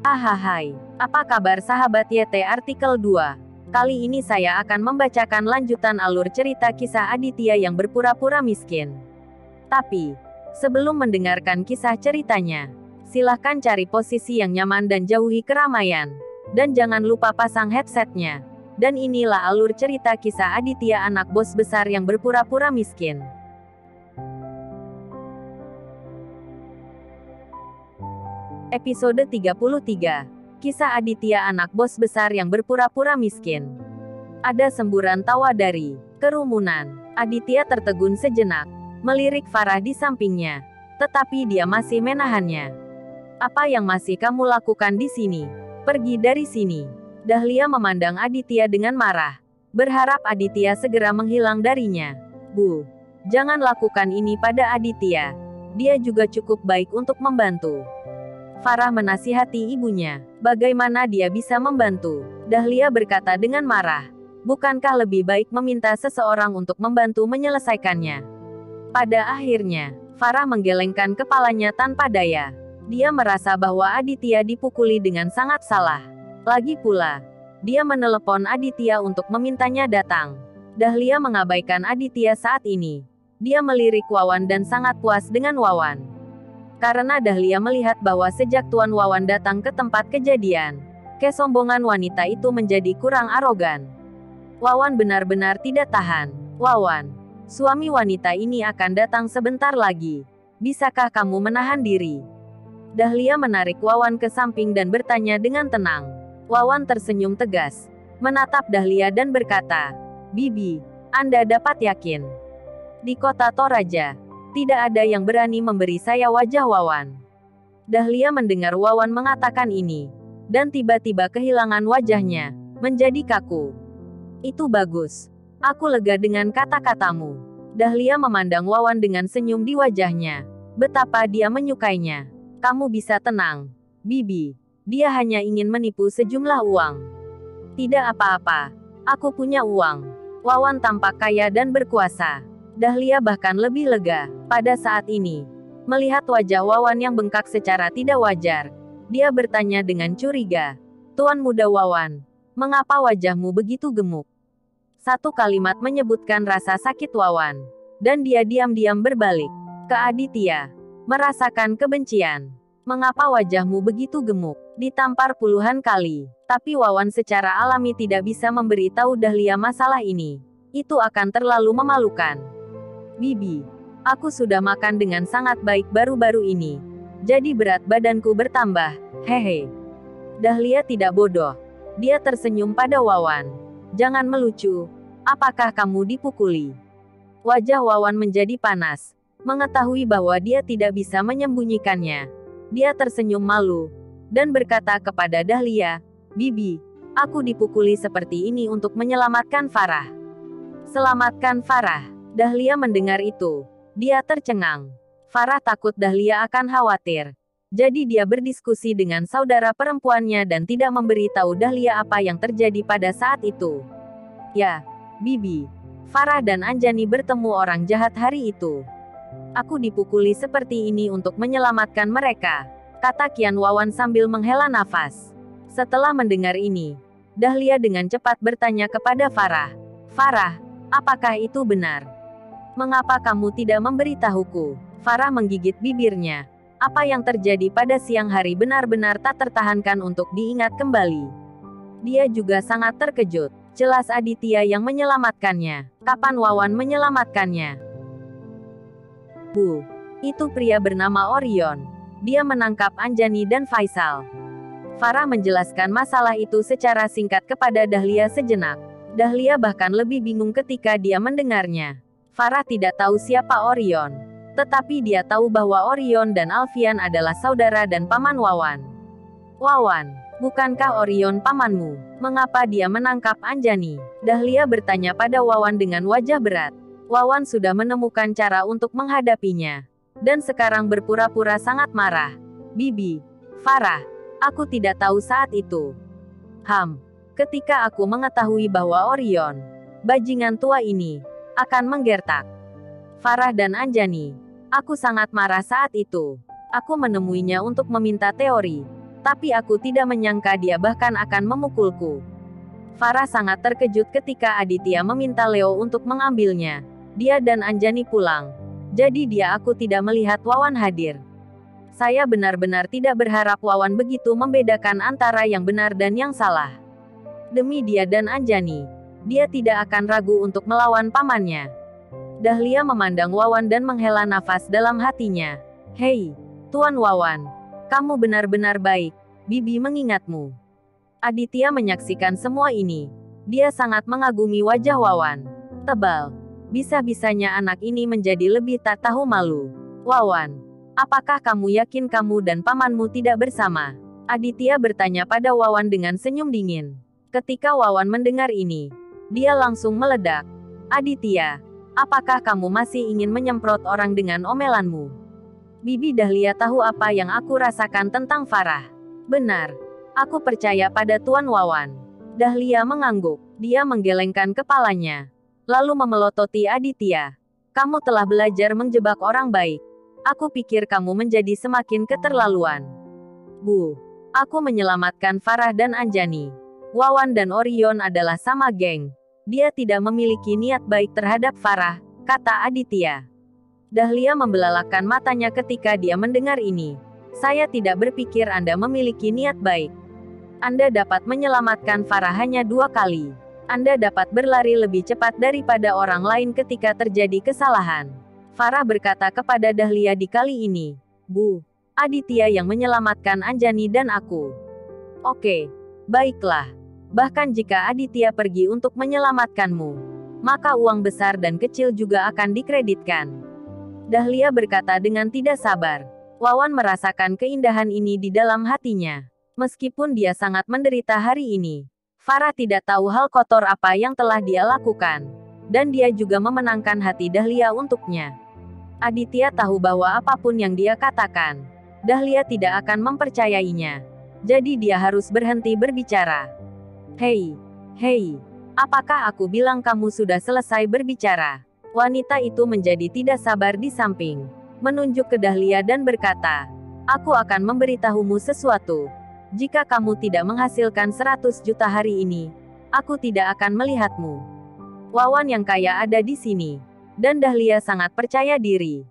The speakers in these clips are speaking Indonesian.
Ahai, apa kabar sahabat YT Artikel 2? Kali ini saya akan membacakan lanjutan alur cerita kisah Aditya yang berpura-pura miskin. Tapi, sebelum mendengarkan kisah ceritanya, silahkan cari posisi yang nyaman dan jauhi keramaian. Dan jangan lupa pasang headsetnya. Dan inilah alur cerita kisah Aditya anak bos besar yang berpura-pura miskin. Episode 33. Kisah Aditya anak bos besar yang berpura-pura miskin. Ada semburan tawa dari kerumunan. Aditya tertegun sejenak, melirik Farah di sampingnya. Tetapi dia masih menahannya. Apa yang masih kamu lakukan di sini? Pergi dari sini. Dahlia memandang Aditya dengan marah, berharap Aditya segera menghilang darinya. Bu, jangan lakukan ini pada Aditya. Dia juga cukup baik untuk membantu. Farah menasihati ibunya. Bagaimana dia bisa membantu? Dahlia berkata dengan marah. Bukankah lebih baik meminta seseorang untuk membantu menyelesaikannya? Pada akhirnya, Farah menggelengkan kepalanya tanpa daya. Dia merasa bahwa Aditya dipukuli dengan sangat salah. Lagi pula, dia menelepon Aditya untuk memintanya datang. Dahlia mengabaikan Aditya saat ini. Dia melirik Wawan dan sangat puas dengan Wawan. Karena Dahlia melihat bahwa sejak Tuan Wawan datang ke tempat kejadian, kesombongan wanita itu menjadi kurang arogan. Wawan benar-benar tidak tahan. Wawan, suami wanita ini akan datang sebentar lagi. Bisakah kamu menahan diri? Dahlia menarik Wawan ke samping dan bertanya dengan tenang. Wawan tersenyum tegas, menatap Dahlia dan berkata, Bibi, Anda dapat yakin. Di kota Toraja, tidak ada yang berani memberi saya wajah Wawan. Dahlia mendengar Wawan mengatakan ini, dan tiba-tiba kehilangan wajahnya, menjadi kaku. Itu bagus. Aku lega dengan kata-katamu. Dahlia memandang Wawan dengan senyum di wajahnya. Betapa dia menyukainya. Kamu bisa tenang, Bibi. Dia hanya ingin menipu sejumlah uang. Tidak apa-apa. Aku punya uang. Wawan tampak kaya dan berkuasa. Dahlia bahkan lebih lega pada saat ini. Melihat wajah Wawan yang bengkak secara tidak wajar, dia bertanya dengan curiga. Tuan muda Wawan, mengapa wajahmu begitu gemuk? Satu kalimat menyebutkan rasa sakit Wawan. Dan dia diam-diam berbalik ke Aditya, merasakan kebencian. Mengapa wajahmu begitu gemuk? Ditampar puluhan kali. Tapi Wawan secara alami tidak bisa memberitahu Dahlia masalah ini. Itu akan terlalu memalukan. Bibi, aku sudah makan dengan sangat baik baru-baru ini. Jadi berat badanku bertambah. Hehe. Dahlia tidak bodoh. Dia tersenyum pada Wawan. Jangan melucu. Apakah kamu dipukuli? Wajah Wawan menjadi panas. Mengetahui bahwa dia tidak bisa menyembunyikannya. Dia tersenyum malu. Dan berkata kepada Dahlia, Bibi, aku dipukuli seperti ini untuk menyelamatkan Farah. Selamatkan Farah. Dahlia mendengar itu. Dia tercengang. Farah takut Dahlia akan khawatir. Jadi dia berdiskusi dengan saudara perempuannya dan tidak memberitahu Dahlia apa yang terjadi pada saat itu. Ya, Bibi. Farah dan Anjani bertemu orang jahat hari itu. Aku dipukuli seperti ini untuk menyelamatkan mereka, kata Kian Wawan sambil menghela nafas. Setelah mendengar ini, Dahlia dengan cepat bertanya kepada Farah. Farah, apakah itu benar? Mengapa kamu tidak memberitahuku? Farah menggigit bibirnya. Apa yang terjadi pada siang hari benar-benar tak tertahankan untuk diingat kembali. Dia juga sangat terkejut. Jelas Aditya yang menyelamatkannya. Kapan Wawan menyelamatkannya? Bu, itu pria bernama Orion. Dia menangkap Anjani dan Faisal. Farah menjelaskan masalah itu secara singkat kepada Dahlia sejenak. Dahlia bahkan lebih bingung ketika dia mendengarnya. Farah tidak tahu siapa Orion. Tetapi dia tahu bahwa Orion dan Alfian adalah saudara dan paman Wawan. Wawan, bukankah Orion pamanmu? Mengapa dia menangkap Anjani? Dahlia bertanya pada Wawan dengan wajah berat. Wawan sudah menemukan cara untuk menghadapinya. Dan sekarang berpura-pura sangat marah. Bibi, Farah, aku tidak tahu saat itu. Ketika aku mengetahui bahwa Orion, bajingan tua ini, akan menggertak Farah dan Anjani. Aku sangat marah saat itu. Aku menemuinya untuk meminta teori. Tapi aku tidak menyangka dia bahkan akan memukulku. Farah sangat terkejut ketika Aditya meminta Leo untuk mengambilnya. Dia dan Anjani pulang. Jadi aku tidak melihat Wawan hadir. Saya benar-benar tidak berharap Wawan begitu membedakan antara yang benar dan yang salah. Demi dia dan Anjani, dia tidak akan ragu untuk melawan pamannya. Dahlia memandang Wawan dan menghela nafas dalam hatinya. Hei, Tuan Wawan. Kamu benar-benar baik. Bibi mengingatmu. Aditya menyaksikan semua ini. Dia sangat mengagumi wajah Wawan. Tebal. Bisa-bisanya anak ini menjadi lebih tak tahu malu. Wawan, apakah kamu yakin kamu dan pamanmu tidak bersama? Aditya bertanya pada Wawan dengan senyum dingin. Ketika Wawan mendengar ini, dia langsung meledak. Aditya, apakah kamu masih ingin menyemprot orang dengan omelanmu? Bibi Dahlia tahu apa yang aku rasakan tentang Farah. Benar. Aku percaya pada Tuan Wawan. Dahlia mengangguk. Dia menggelengkan kepalanya. Lalu memelototi Aditya. Kamu telah belajar menjebak orang baik. Aku pikir kamu menjadi semakin keterlaluan. Bu. Aku menyelamatkan Farah dan Anjani. Wawan dan Orion adalah sama geng. Dia tidak memiliki niat baik terhadap Farah, kata Aditya. Dahlia membelalakkan matanya ketika dia mendengar ini. Saya tidak berpikir Anda memiliki niat baik. Anda dapat menyelamatkan Farah hanya 2 kali. Anda dapat berlari lebih cepat daripada orang lain ketika terjadi kesalahan. Farah berkata kepada Dahlia di kali ini. Bu, Aditya yang menyelamatkan Anjani dan aku. Oke, baiklah. Bahkan jika Aditya pergi untuk menyelamatkanmu, maka uang besar dan kecil juga akan dikreditkan. Dahlia berkata dengan tidak sabar. Wawan merasakan keindahan ini di dalam hatinya. Meskipun dia sangat menderita hari ini, Farah tidak tahu hal kotor apa yang telah dia lakukan. Dan dia juga memenangkan hati Dahlia untuknya. Aditya tahu bahwa apapun yang dia katakan, Dahlia tidak akan mempercayainya. Jadi dia harus berhenti berbicara. Hei, apakah aku bilang kamu sudah selesai berbicara? Wanita itu menjadi tidak sabar di samping, menunjuk ke Dahlia dan berkata, aku akan memberitahumu sesuatu. Jika kamu tidak menghasilkan 100 juta hari ini, aku tidak akan melihatmu. Wawan yang kaya ada di sini. Dan Dahlia sangat percaya diri.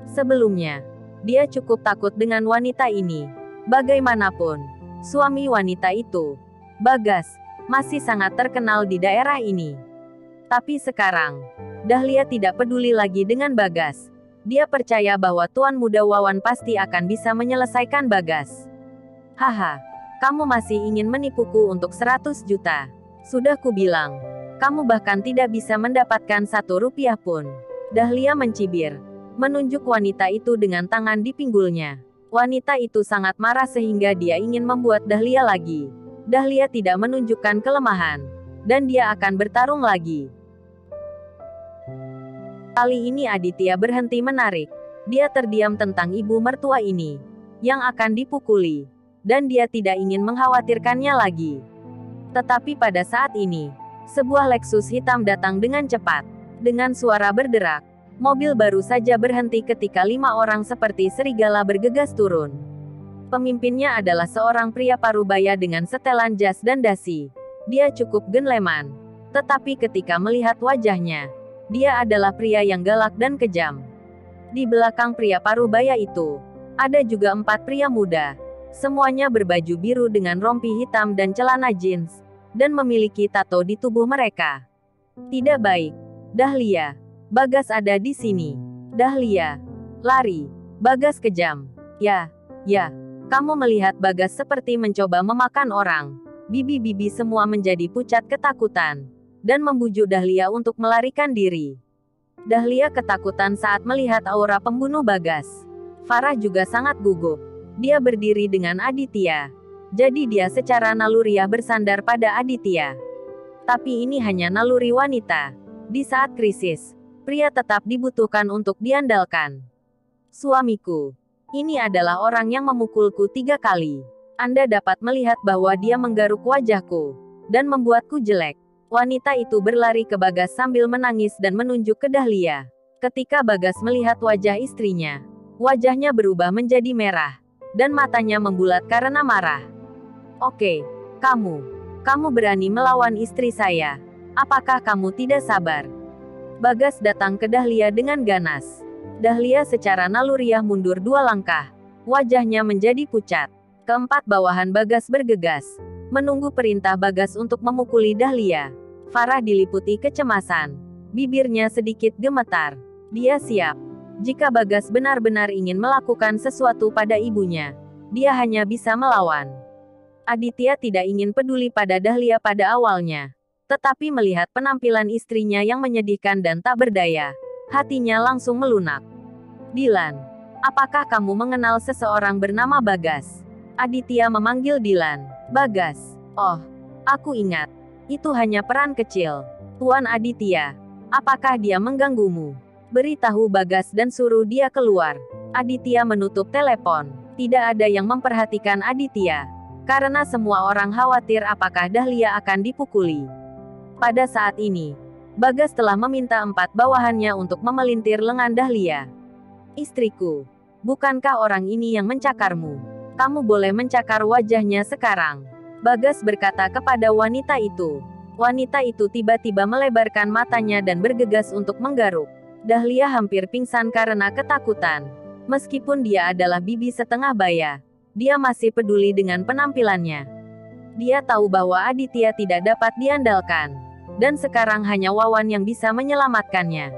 Sebelumnya, dia cukup takut dengan wanita ini. Bagaimanapun, suami wanita itu, Bagas, masih sangat terkenal di daerah ini. Tapi sekarang, Dahlia tidak peduli lagi dengan Bagas. Dia percaya bahwa Tuan Muda Wawan pasti akan bisa menyelesaikan Bagas. Haha, kamu masih ingin menipuku untuk 100 juta. Sudah kubilang, kamu bahkan tidak bisa mendapatkan 1 rupiah pun. Dahlia mencibir, menunjuk wanita itu dengan tangan di pinggulnya. Wanita itu sangat marah sehingga dia ingin membuat Dahlia lagi. Dahlia tidak menunjukkan kelemahan, dan dia akan bertarung lagi. Kali ini Aditya berhenti menarik. Dia terdiam tentang ibu mertua ini, yang akan dipukuli. Dan dia tidak ingin mengkhawatirkannya lagi. Tetapi pada saat ini, sebuah Lexus hitam datang dengan cepat. Dengan suara berderak, mobil baru saja berhenti ketika 5 orang seperti serigala bergegas turun. Pemimpinnya adalah seorang pria parubaya dengan setelan jas dan dasi. Dia cukup gentleman. Tetapi ketika melihat wajahnya, dia adalah pria yang galak dan kejam. Di belakang pria parubaya itu, ada juga 4 pria muda. Semuanya berbaju biru dengan rompi hitam dan celana jeans, dan memiliki tato di tubuh mereka. Tidak baik. Dahlia. Bagas ada di sini. Dahlia. Lari. Bagas kejam. Ya. Kamu melihat Bagas seperti mencoba memakan orang. Bibi-bibi semua menjadi pucat ketakutan. Dan membujuk Dahlia untuk melarikan diri. Dahlia ketakutan saat melihat aura pembunuh Bagas. Farah juga sangat gugup. Dia berdiri dengan Aditya. Jadi dia secara naluriah bersandar pada Aditya. Tapi ini hanya naluri wanita. Di saat krisis, pria tetap dibutuhkan untuk diandalkan. Suamiku. Ini adalah orang yang memukulku 3 kali. Anda dapat melihat bahwa dia menggaruk wajahku. Dan membuatku jelek. Wanita itu berlari ke Bagas sambil menangis dan menunjuk ke Dahlia. Ketika Bagas melihat wajah istrinya, wajahnya berubah menjadi merah. dan matanya membulat karena marah. Oke, kamu berani melawan istri saya. Apakah kamu tidak sabar? Bagas datang ke Dahlia dengan ganas. Dahlia secara naluriah mundur 2 langkah. Wajahnya menjadi pucat. Keempat bawahan Bagas bergegas, menunggu perintah Bagas untuk memukuli Dahlia. Farah diliputi kecemasan. Bibirnya sedikit gemetar. Dia siap. Jika Bagas benar-benar ingin melakukan sesuatu pada ibunya, dia hanya bisa melawan. Aditya tidak ingin peduli pada Dahlia pada awalnya. Tetapi melihat penampilan istrinya yang menyedihkan dan tak berdaya, hatinya langsung melunak. Dilan, apakah kamu mengenal seseorang bernama Bagas? Aditya memanggil Dilan. Bagas. Oh, aku ingat. Itu hanya peran kecil. Tuan Aditya, apakah dia mengganggumu? Beritahu Bagas dan suruh dia keluar. Aditya menutup telepon. Tidak ada yang memperhatikan Aditya. Karena semua orang khawatir apakah Dahlia akan dipukuli. Pada saat ini, Bagas telah meminta 4 bawahannya untuk memelintir lengan Dahlia. Istriku, bukankah orang ini yang mencakarmu? Kamu boleh mencakar wajahnya sekarang. Bagas berkata kepada wanita itu. Wanita itu tiba-tiba melebarkan matanya dan bergegas untuk menggaruk. Dahlia hampir pingsan karena ketakutan. Meskipun dia adalah bibi setengah baya, dia masih peduli dengan penampilannya. Dia tahu bahwa Aditya tidak dapat diandalkan. Dan sekarang hanya Wawan yang bisa menyelamatkannya.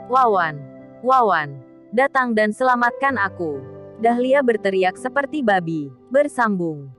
Wawan, datang dan selamatkan aku. Dahlia berteriak seperti babi. Bersambung.